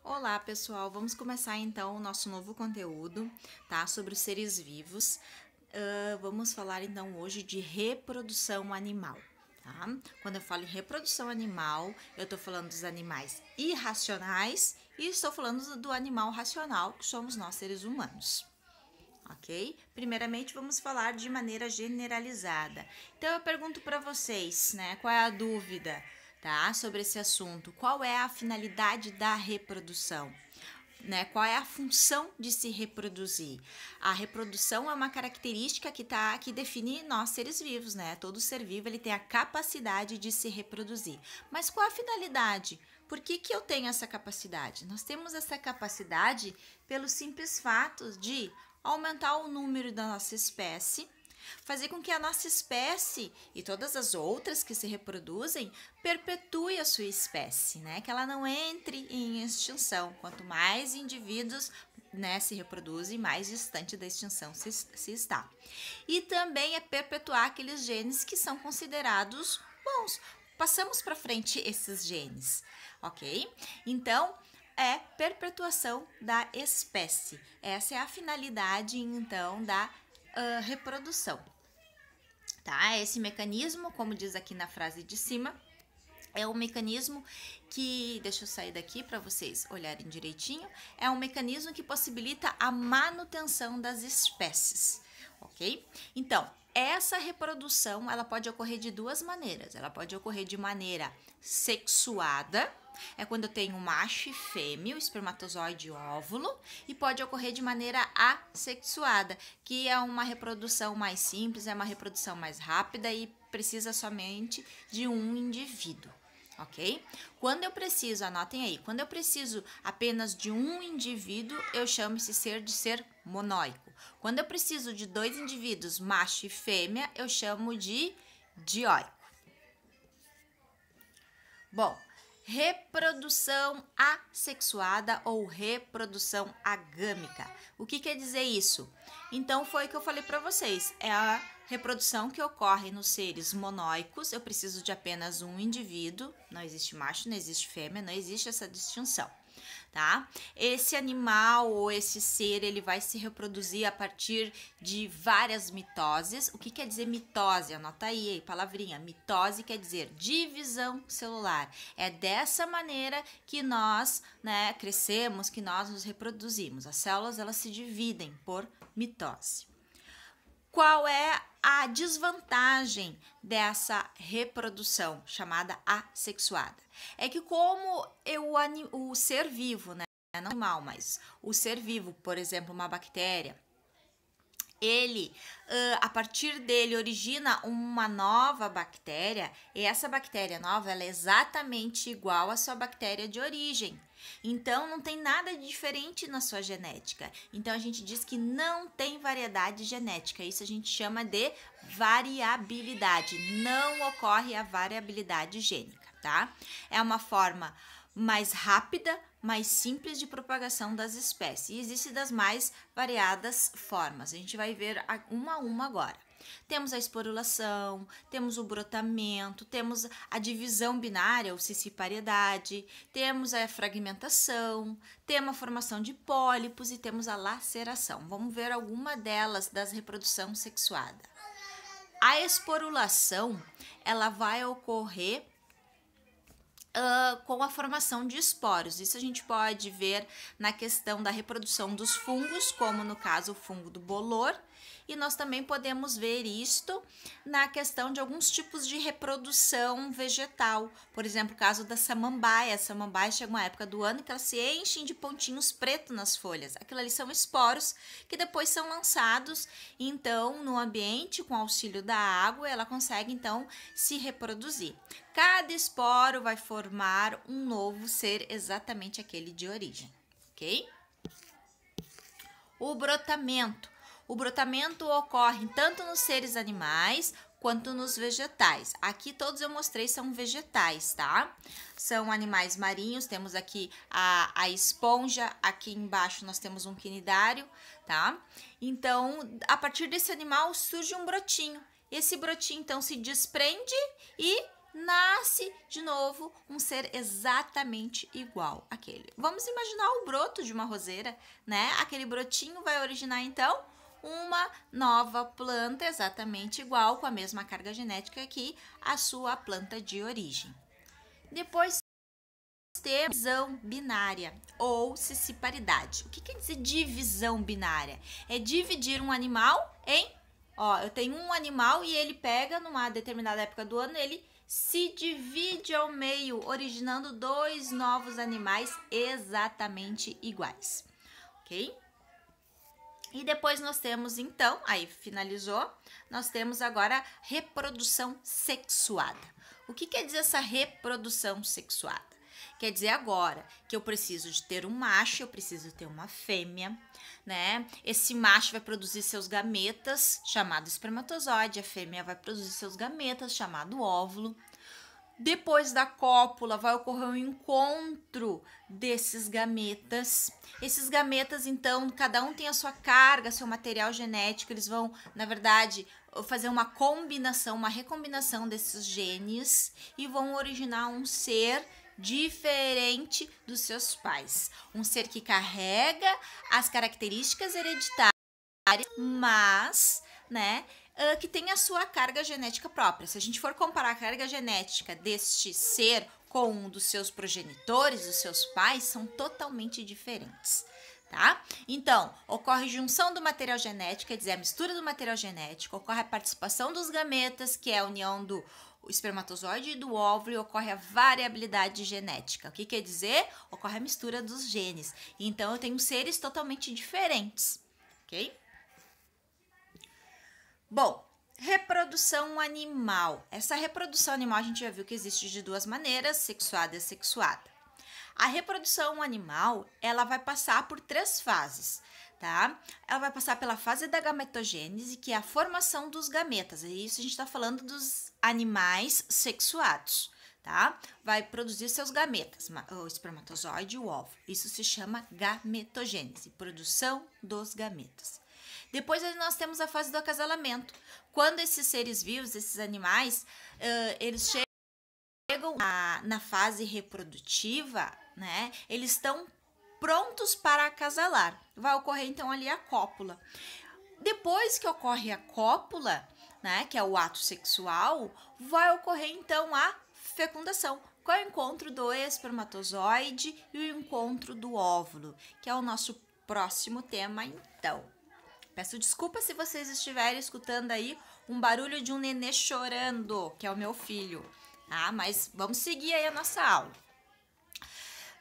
Olá, pessoal! Vamos começar então o nosso novo conteúdo, tá? Sobre os seres vivos. Vamos falar então hoje de reprodução animal, tá? Quando eu falo em reprodução animal, eu tô falando dos animais irracionais e estou falando do animal racional, que somos nós seres humanos. Ok? Primeiramente, vamos falar de maneira generalizada. Então, eu pergunto para vocês, né? Qual é a dúvida, tá? Sobre esse assunto? Qual é a finalidade da reprodução? Né? Qual é a função de se reproduzir? A reprodução é uma característica que define nós seres vivos, né? Todo ser vivo ele tem a capacidade de se reproduzir. Mas qual a finalidade? Por que eu tenho essa capacidade? Nós temos essa capacidade pelo simples fato de aumentar o número da nossa espécie, fazer com que a nossa espécie e todas as outras que se reproduzem perpetue a sua espécie, né? Que ela não entre em extinção. Quanto mais indivíduos, né, se reproduzem, mais distante da extinção se está. E também é perpetuar aqueles genes que são considerados bons. Passamos para frente esses genes, ok? Então, é perpetuação da espécie. Essa é a finalidade, então, da reprodução. Tá? Esse mecanismo, como diz aqui na frase de cima, é um mecanismo que, deixa eu sair daqui para vocês olharem direitinho, é um mecanismo que possibilita a manutenção das espécies, ok? Então, essa reprodução, ela pode ocorrer de duas maneiras. Ela pode ocorrer de maneira sexuada, é quando eu tenho macho e fêmea, espermatozoide e óvulo, e pode ocorrer de maneira assexuada, que é uma reprodução mais simples, é uma reprodução mais rápida e precisa somente de um indivíduo, ok? Quando eu preciso, anotem aí, quando eu preciso apenas de um indivíduo, eu chamo esse ser de ser monóico. Quando eu preciso de dois indivíduos, macho e fêmea, eu chamo de dioico. Bom, reprodução assexuada ou reprodução agâmica. O que quer dizer isso? Então, foi o que eu falei para vocês. É a reprodução que ocorre nos seres monóicos. Eu preciso de apenas um indivíduo. Não existe macho, não existe fêmea, não existe essa distinção. Tá? Esse animal ou esse ser, ele vai se reproduzir a partir de várias mitoses. O que quer dizer mitose? Anota aí, palavrinha. Mitose quer dizer divisão celular. É dessa maneira que nós, né, crescemos, que nós nos reproduzimos. As células, elas se dividem por mitose. Qual é a desvantagem dessa reprodução chamada assexuada? É que como o ser vivo, né, não animal, mas o ser vivo, por exemplo, uma bactéria, ele, a partir dele, origina uma nova bactéria, e essa bactéria nova, ela é exatamente igual à sua bactéria de origem. Então, não tem nada de diferente na sua genética. Então, a gente diz que não tem variedade genética. Isso a gente chama de variabilidade. Não ocorre a variabilidade gênica, tá? É uma forma mais rápida, mais simples de propagação das espécies. E existe das mais variadas formas. A gente vai ver uma a uma agora. Temos a esporulação, temos o brotamento, temos a divisão binária ou cicipariedade, temos a fragmentação, temos a formação de pólipos e temos a laceração. Vamos ver alguma delas das reprodução sexuada. A esporulação, ela vai ocorrer com a formação de esporos. Isso a gente pode ver na questão da reprodução dos fungos, como no caso o fungo do bolor, e nós também podemos ver isto na questão de alguns tipos de reprodução vegetal. Por exemplo, o caso da samambaia. A samambaia chega uma época do ano que elas se enchem de pontinhos pretos nas folhas. Aquilo ali são esporos que depois são lançados, então, no ambiente, com auxílio da água, ela consegue, então, se reproduzir. Cada esporo vai formar um novo ser, exatamente aquele de origem, ok? O brotamento. O brotamento ocorre tanto nos seres animais quanto nos vegetais. Aqui todos eu mostrei são vegetais, tá? São animais marinhos, temos aqui a esponja, aqui embaixo nós temos um quinidário, tá? Então, a partir desse animal surge um brotinho. Esse brotinho, então, se desprende e nasce de novo um ser exatamente igual àquele. Vamos imaginar o broto de uma roseira, né? Aquele brotinho vai originar então uma nova planta exatamente igual, com a mesma carga genética que a sua planta de origem. Depois temos divisão binária ou cisparidade. O que quer dizer divisão binária? É dividir um animal em... eu tenho um animal e ele pega numa determinada época do ano, ele se divide ao meio, originando dois novos animais exatamente iguais. Ok? E depois nós temos, então, aí finalizou, nós temos agora reprodução sexuada. O que quer dizer essa reprodução sexuada? Quer dizer agora que eu preciso de ter um macho, eu preciso ter uma fêmea, né? Esse macho vai produzir seus gametas, chamado espermatozoide, a fêmea vai produzir seus gametas, chamado óvulo. Depois da cópula vai ocorrer um encontro desses gametas. Esses gametas, então, cada um tem a sua carga, seu material genético. Eles vão, na verdade, fazer uma combinação, uma recombinação desses genes e vão originar um ser diferente dos seus pais. Um ser que carrega as características hereditárias, mas, né, que tem a sua carga genética própria. Se a gente for comparar a carga genética deste ser com um dos seus progenitores, dos seus pais, são totalmente diferentes, tá? Então, ocorre junção do material genético, quer dizer, a mistura do material genético, ocorre a participação dos gametas, que é a união do espermatozoide e do óvulo, e ocorre a variabilidade genética. O que quer dizer? Ocorre a mistura dos genes. Então, eu tenho seres totalmente diferentes, ok? Bom, reprodução animal. Essa reprodução animal a gente já viu que existe de duas maneiras, sexuada e assexuada. A reprodução animal, ela vai passar por três fases, tá? Ela vai passar pela fase da gametogênese, que é a formação dos gametas. E isso a gente está falando dos animais sexuados, tá? Vai produzir seus gametas, o espermatozoide e o óvulo. Isso se chama gametogênese, produção dos gametas. Depois nós temos a fase do acasalamento. Quando esses seres vivos, esses animais, eles chegam na fase reprodutiva, né? Eles estão prontos para acasalar. Vai ocorrer então ali a cópula. Depois que ocorre a cópula, né, que é o ato sexual, vai ocorrer então a fecundação, que é o encontro do espermatozoide e o encontro do óvulo, que é o nosso próximo tema então. Peço desculpa se vocês estiverem escutando aí um barulho de um nenê chorando, que é o meu filho, tá? Mas vamos seguir aí a nossa aula.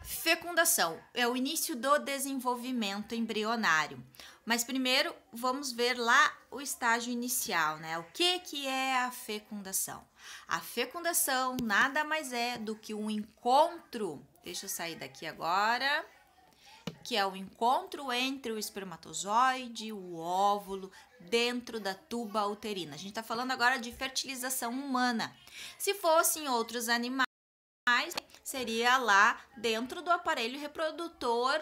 Fecundação é o início do desenvolvimento embrionário. Mas primeiro vamos ver lá o estágio inicial, né? O que é a fecundação? A fecundação nada mais é do que um encontro. Deixa eu sair daqui agora. Que é o encontro entre o espermatozoide e o óvulo dentro da tuba uterina. A gente está falando agora de fertilização humana. Se fossem outros animais, seria lá dentro do aparelho reprodutor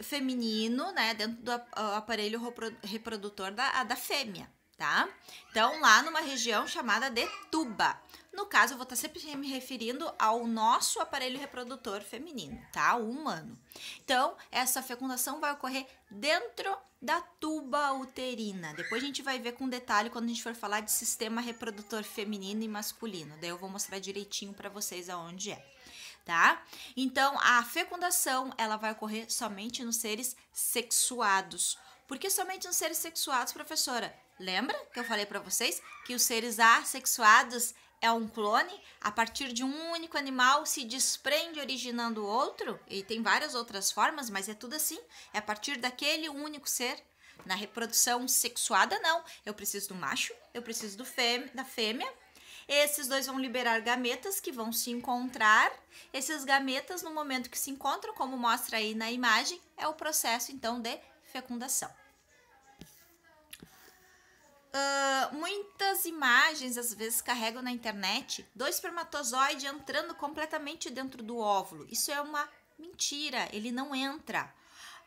feminino, né? Dentro do aparelho reprodutor da fêmea, tá? Então, lá numa região chamada de tuba. No caso, eu vou estar sempre me referindo ao nosso aparelho reprodutor feminino, tá? O humano. Então, essa fecundação vai ocorrer dentro da tuba uterina. Depois a gente vai ver com detalhe quando a gente for falar de sistema reprodutor feminino e masculino. Daí eu vou mostrar direitinho para vocês aonde é, tá? Então, a fecundação, ela vai ocorrer somente nos seres sexuados. Por que somente nos seres sexuados, professora? Lembra que eu falei para vocês que os seres assexuados é um clone? A partir de um único animal se desprende originando outro? E tem várias outras formas, mas é tudo assim. É a partir daquele único ser. Na reprodução sexuada, não. Eu preciso do macho, eu preciso da fêmea. Esses dois vão liberar gametas que vão se encontrar. Esses gametas, no momento que se encontram, como mostra aí na imagem, é o processo, então, de fecundação. Muitas imagens às vezes carregam na internet do espermatozoide entrando completamente dentro do óvulo. Isso é uma mentira, ele não entra.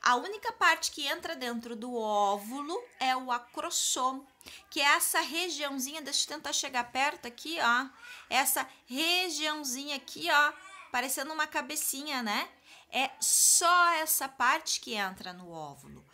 A única parte que entra dentro do óvulo é o acrossomo, que é essa regiãozinha, deixa eu tentar chegar perto aqui, ó. Essa regiãozinha aqui, ó, parecendo uma cabecinha, né? É só essa parte que entra no óvulo.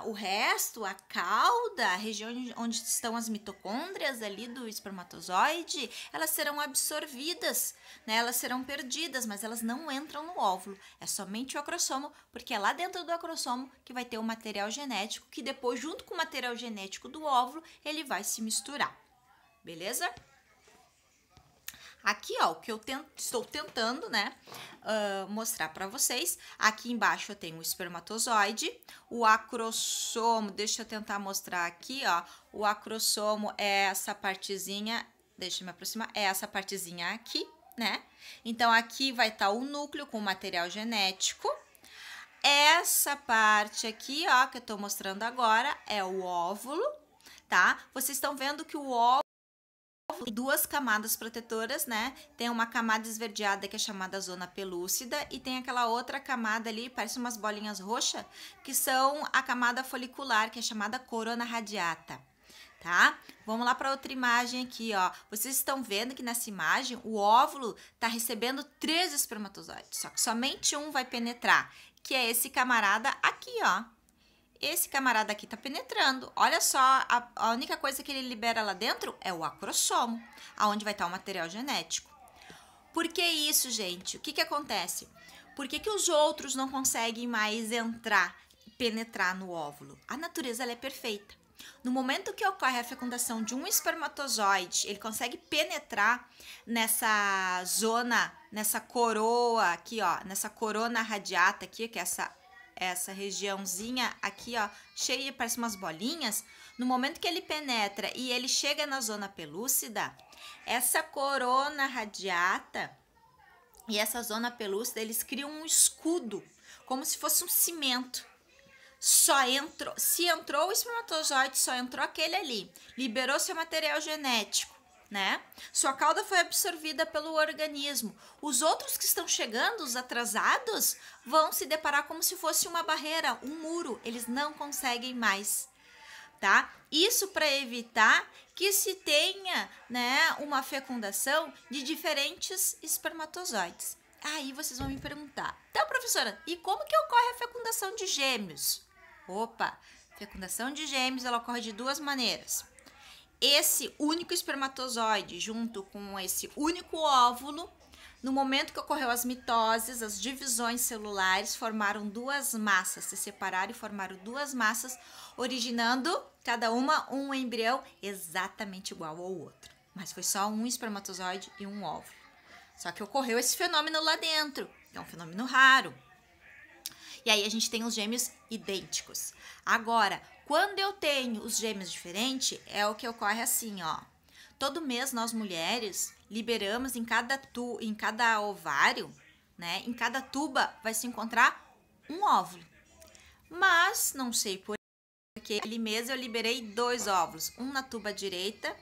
O resto, a cauda, a região onde estão as mitocôndrias ali do espermatozoide, elas serão absorvidas, né? Elas serão perdidas, mas elas não entram no óvulo. É somente o acrossomo, porque é lá dentro do acrossomo que vai ter o material genético, que depois, junto com o material genético do óvulo, ele vai se misturar. Beleza? Aqui, ó, o que eu estou tentando, né, mostrar para vocês. Aqui embaixo eu tenho o espermatozoide, o acrossomo, deixa eu tentar mostrar aqui, ó. O acrossomo é essa partezinha, deixa eu me aproximar, é essa partezinha aqui, né? Então, aqui vai estar o núcleo com o material genético. Essa parte aqui, ó, que eu tô mostrando agora, é o óvulo, tá? Vocês estão vendo que o óvulo tem duas camadas protetoras, né? Tem uma camada esverdeada que é chamada zona pelúcida e tem aquela outra camada ali, parece umas bolinhas roxas, que são a camada folicular, que é chamada corona radiata, tá? Vamos lá para outra imagem aqui, ó. Vocês estão vendo que nessa imagem o óvulo está recebendo 3 espermatozoides, só que somente um vai penetrar, que é esse camarada aqui, ó. Esse camarada aqui tá penetrando. Olha só, a única coisa que ele libera lá dentro é o acrossomo, aonde vai estar o material genético. Por que isso, gente? O que acontece? Por que os outros não conseguem mais penetrar no óvulo? A natureza ela é perfeita. No momento que ocorre a fecundação de um espermatozoide, ele consegue penetrar nessa zona, nessa coroa aqui, ó, nessa corona radiata aqui, que é essa regiãozinha aqui, ó, cheia, parece umas bolinhas. No momento que ele penetra e ele chega na zona pelúcida, essa corona radiata e essa zona pelúcida, eles criam um escudo, como se fosse um cimento. Se entrou o espermatozoide, só entrou aquele ali, liberou seu material genético, né? Sua cauda foi absorvida pelo organismo. Os outros que estão chegando, os atrasados, vão se deparar como se fosse uma barreira, um muro. Eles não conseguem mais, tá? Isso para evitar que se tenha, né, uma fecundação de diferentes espermatozoides. Aí vocês vão me perguntar, então, professora, e como que ocorre a fecundação de gêmeos? Opa, fecundação de gêmeos, ela ocorre de duas maneiras. Esse único espermatozoide junto com esse único óvulo, no momento que ocorreu as mitoses, as divisões celulares formaram duas massas, se separaram e formaram duas massas, originando cada uma um embrião exatamente igual ao outro. Mas foi só um espermatozoide e um óvulo. Só que ocorreu esse fenômeno lá dentro, é um fenômeno raro. E aí a gente tem os gêmeos idênticos. Agora, quando eu tenho os gêmeos diferentes, é o que ocorre assim, ó. Todo mês nós mulheres liberamos em cada ovário, né? Em cada tuba vai se encontrar um óvulo. Mas não sei por que aquele mês eu liberei 2 óvulos, um na tuba direita,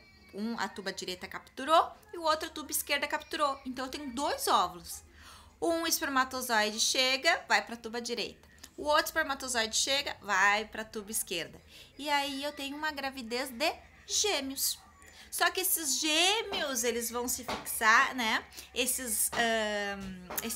a tuba direita capturou e o outro a tuba esquerda capturou. Então eu tenho 2 óvulos. Um espermatozoide chega, vai para a tuba direita. O outro espermatozoide chega, vai para a tuba esquerda. E aí eu tenho uma gravidez de gêmeos. Só que esses gêmeos, eles vão se fixar, né? Esse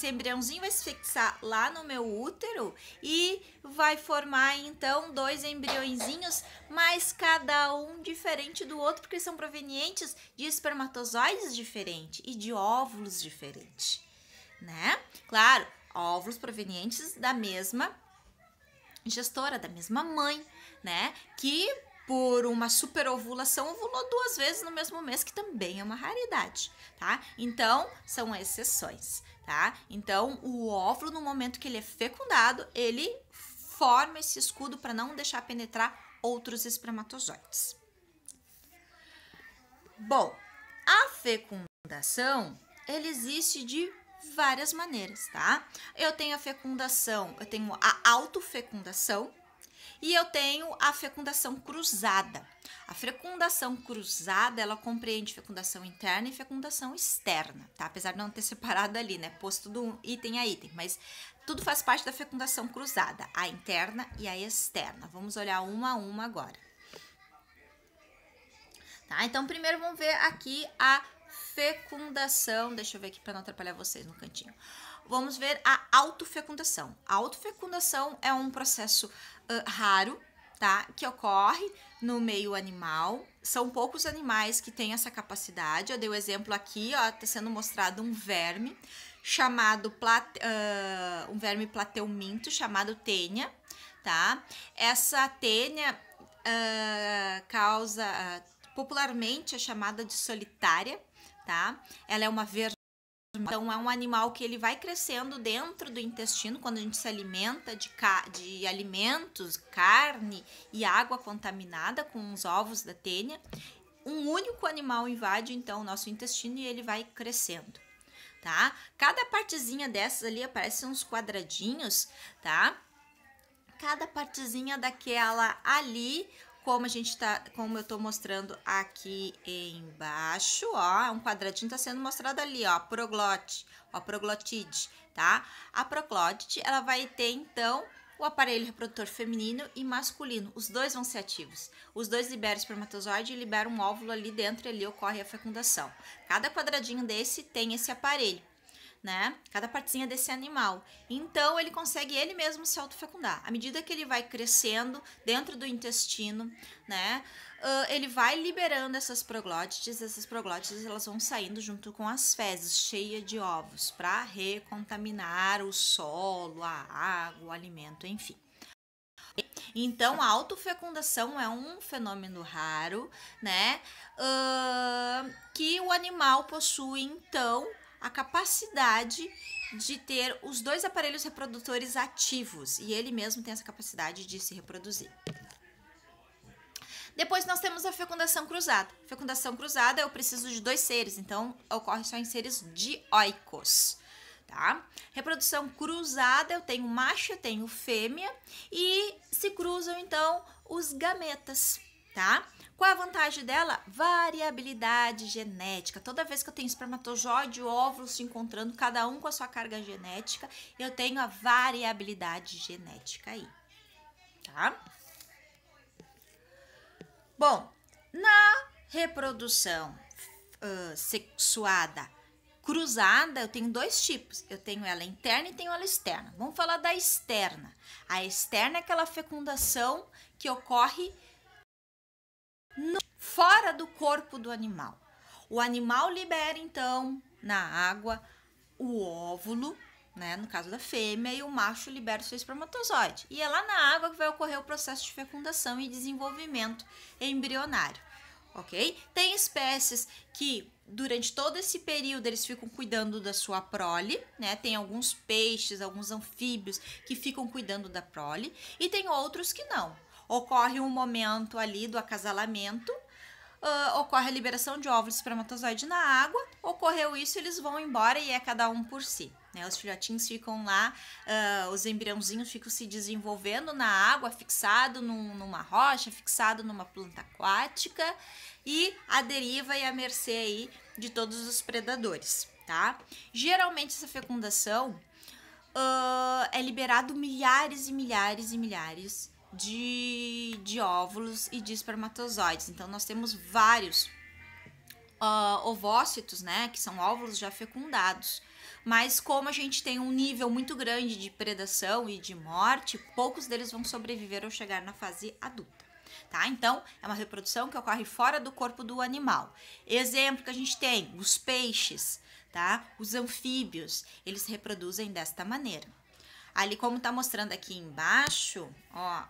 embriãozinho vai se fixar lá no meu útero e vai formar, então, 2 embriõezinhos, mas cada um diferente do outro, porque são provenientes de espermatozoides diferentes e de óvulos diferentes, né? Claro, óvulos provenientes da mesma gestora, da mesma mãe, né? Que por uma superovulação ovulou 2 vezes no mesmo mês, que também é uma raridade, tá? Então, são exceções, tá? Então, o óvulo, no momento que ele é fecundado, ele forma esse escudo para não deixar penetrar outros espermatozoides. Bom, a fecundação, ele existe de várias maneiras, tá? Eu tenho a fecundação, eu tenho a autofecundação E eu tenho a fecundação cruzada. A fecundação cruzada, ela compreende fecundação interna e fecundação externa, tá? Apesar de não ter separado ali, né? Posto do item a item, mas tudo faz parte da fecundação cruzada, a interna e a externa. Vamos olhar uma a uma agora. Tá? Então, primeiro vamos ver aqui a fecundação. Deixa eu ver aqui para não atrapalhar vocês no cantinho. Vamos ver a autofecundação. A autofecundação é um processo raro, tá? Que ocorre no meio animal. São poucos animais que têm essa capacidade. Eu dei o exemplo aqui, ó, tá sendo mostrado um verme chamado um verme plateuminto chamado tênia, tá? Essa tênia causa popularmente é chamada de solitária, tá? Ela é uma então, é um animal que ele vai crescendo dentro do intestino quando a gente se alimenta de alimentos, carne e água contaminada com os ovos da tênia. Um único animal invade, então, o nosso intestino e ele vai crescendo, tá? Cada partezinha dessas ali aparece uns quadradinhos, tá? Cada partezinha daquela ali, como eu tô mostrando aqui embaixo, ó, um quadradinho tá sendo mostrado ali, ó, proglotide, tá? A proglotide, ela vai ter, então, o aparelho reprodutor feminino e masculino. Os dois vão ser ativos. Os dois liberam espermatozoide e liberam um óvulo ali dentro e ali ocorre a fecundação. Cada quadradinho desse tem esse aparelho, né? Cada partezinha desse animal. Então, ele consegue ele mesmo se autofecundar. À medida que ele vai crescendo dentro do intestino, né? Ele vai liberando essas proglótides elas vão saindo junto com as fezes, cheias de ovos, para recontaminar o solo, a água, o alimento, enfim. Então, a autofecundação é um fenômeno raro, né? Que o animal possui, então, a capacidade de ter os dois aparelhos reprodutores ativos e ele mesmo tem essa capacidade de se reproduzir. Depois nós temos a fecundação cruzada. Fecundação cruzada eu preciso de dois seres, então ocorre só em seres dioicos, tá? Reprodução cruzada eu tenho macho, eu tenho fêmea e se cruzam então os gametas, tá? Qual é a vantagem dela? Variabilidade genética. Toda vez que eu tenho espermatozoide e óvulos se encontrando, cada um com a sua carga genética, eu tenho a variabilidade genética aí, tá? Bom, na reprodução sexuada cruzada, eu tenho dois tipos. Eu tenho ela interna e tenho ela externa. Vamos falar da externa. A externa é aquela fecundação que ocorre fora do corpo do animal. O animal libera, então, na água o óvulo, né, no caso da fêmea, e o macho libera o seu espermatozoide. E é lá na água que vai ocorrer o processo de fecundação e desenvolvimento embrionário, ok? Tem espécies que, durante todo esse período, eles ficam cuidando da sua prole, né? Tem alguns peixes, alguns anfíbios que ficam cuidando da prole, e tem outros que não. Ocorre um momento ali do acasalamento, ocorre a liberação de óvulos e espermatozoide na água, ocorreu isso, eles vão embora e é cada um por si, né? Os filhotinhos ficam lá, os embriãozinhos ficam se desenvolvendo na água, fixado numa rocha, fixado numa planta aquática e à deriva e à mercê aí de todos os predadores, tá? Geralmente essa fecundação é liberado milhares e milhares e milhares de óvulos e de espermatozoides. Então, nós temos vários ovócitos, né, que são óvulos já fecundados. Mas como a gente tem um nível muito grande de predação e de morte, poucos deles vão sobreviver ao chegar na fase adulta, tá? Então, é uma reprodução que ocorre fora do corpo do animal. Exemplo que a gente tem, os peixes, tá? Os anfíbios, eles se reproduzem desta maneira. Ali, como tá mostrando aqui embaixo, ó,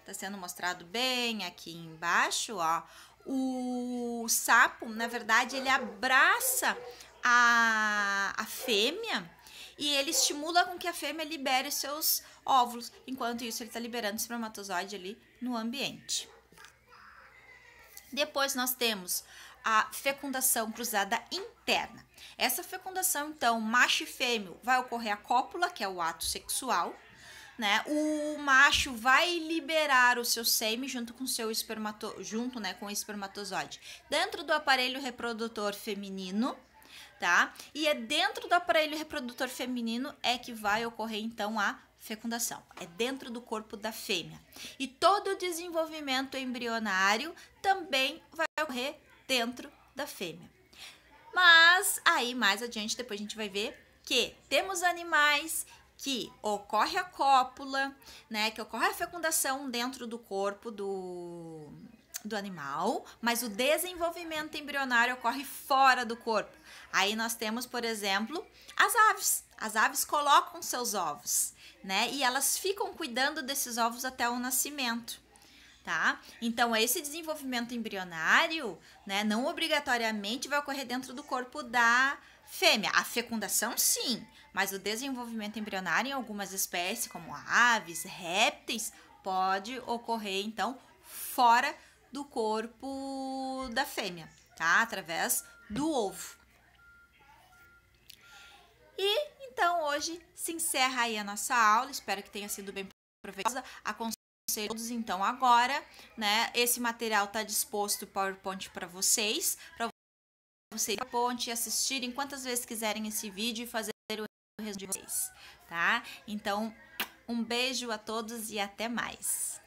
tá sendo mostrado bem aqui embaixo, ó, o sapo, na verdade, ele abraça a fêmea e ele estimula com que a fêmea libere seus óvulos, enquanto isso ele tá liberando espermatozoide ali no ambiente. Depois nós temos a fecundação cruzada interna. Essa fecundação, então, macho e fêmea, vai ocorrer a cópula, que é o ato sexual, né, o macho vai liberar o seu sêmen junto com com o espermatozoide dentro do aparelho reprodutor feminino, tá? E é dentro do aparelho reprodutor feminino é que vai ocorrer então a fecundação. É dentro do corpo da fêmea. E todo o desenvolvimento embrionário também vai ocorrer dentro da fêmea. Mas aí mais adiante depois a gente vai ver que temos animais que ocorre a cópula, né, que ocorre a fecundação dentro do corpo do animal, mas o desenvolvimento embrionário ocorre fora do corpo. Aí nós temos, por exemplo, as aves. As aves colocam seus ovos, né, e elas ficam cuidando desses ovos até o nascimento. Tá? Então, esse desenvolvimento embrionário, né, não obrigatoriamente vai ocorrer dentro do corpo da fêmea. A fecundação, sim, mas o desenvolvimento embrionário em algumas espécies, como aves, répteis, pode ocorrer, então, fora do corpo da fêmea, tá? Através do ovo. E, então, hoje se encerra aí a nossa aula. Espero que tenha sido bem proveitosa. Todos então agora, né? Esse material está disposto PowerPoint para vocês PowerPoint assistirem quantas vezes quiserem esse vídeo e fazer o resumo de vocês, tá? Então, um beijo a todos e até mais.